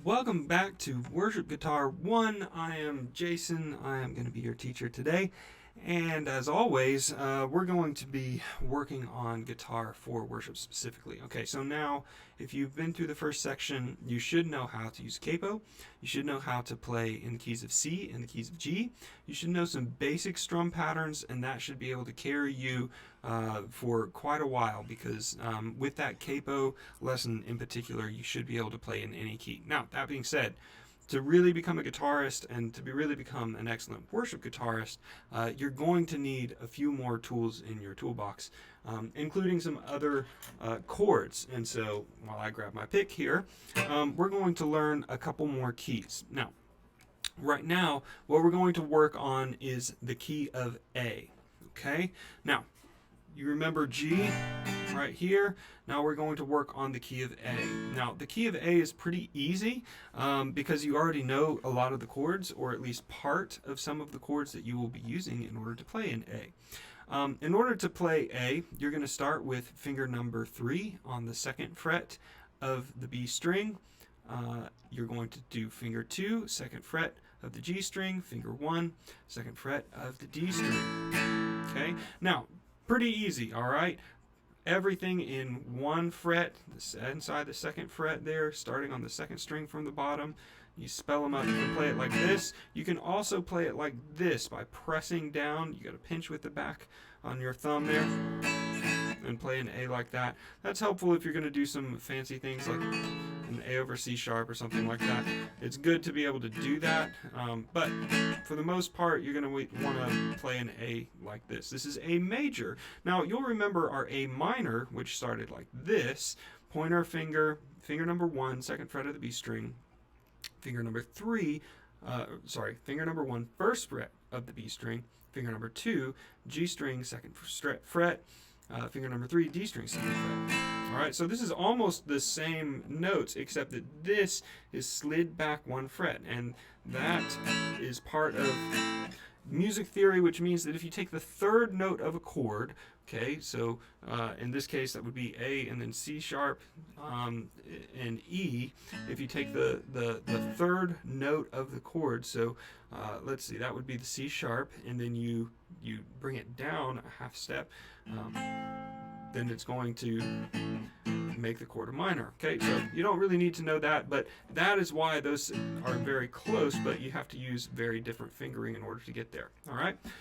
Welcome back to Worship Guitar 1. I am Jason. I am going to be your teacher today. And as always, we're going to be working on guitar for worship specifically. Okay, so now if you've been through the first section, you should know how to use capo. You should know how to play in the keys of C and the keys of G. You should know some basic strum patterns, and that should be able to carry you for quite a while because with that capo lesson in particular, you should be able to play in any key. Now, that being said, to really become a guitarist and to really become an excellent worship guitarist, you're going to need a few more tools in your toolbox, including some other chords. And so while I grab my pick here, we're going to learn a couple more keys. Now, right now, what we're going to work on is the key of A. Okay? Now, you remember G right here. Now we're going to work on the key of A. Now the key of A is pretty easy because you already know a lot of the chords, or at least part of some of the chords that you will be using in order to play in A. In order to play A, you're going to start with finger number 3 on the 2nd fret of the B string. You're going to do finger 2, 2nd fret of the G string, finger 1, 2nd fret of the D string. Okay, now pretty easy, all right? Everything in 1 fret, inside the 2nd fret there, starting on the 2nd string from the bottom. You spell them out. You can play it like this. You can also play it like this by pressing down. You got to pinch with the back on your thumb there and play an A like that. That's helpful if you're going to do some fancy things like an A over C sharp or something like that. It's good to be able to do that, but for the most part, you're going to want to play an A like this. This is A major. Now, you'll remember our A minor, which started like this. Pointer finger, finger number 1, 2nd fret of the B string, finger number 3, finger number 1, 1st fret of the B string, finger number 2, G string, 2nd fret, finger number 3, D string, 2nd fret. All right, so this is almost the same notes, except that this is slid back 1 fret, and that is part of music theory, which means that if you take the 3rd note of a chord, okay, so in this case that would be A and then C sharp and E. If you take the 3rd note of the chord, so let's see, that would be the C sharp, and then you bring it down a half step, then it's going to make the chord a minor. Okay, so you don't really need to know that, but that is why those are very close, but you have to use very different fingering in order to get there. All right,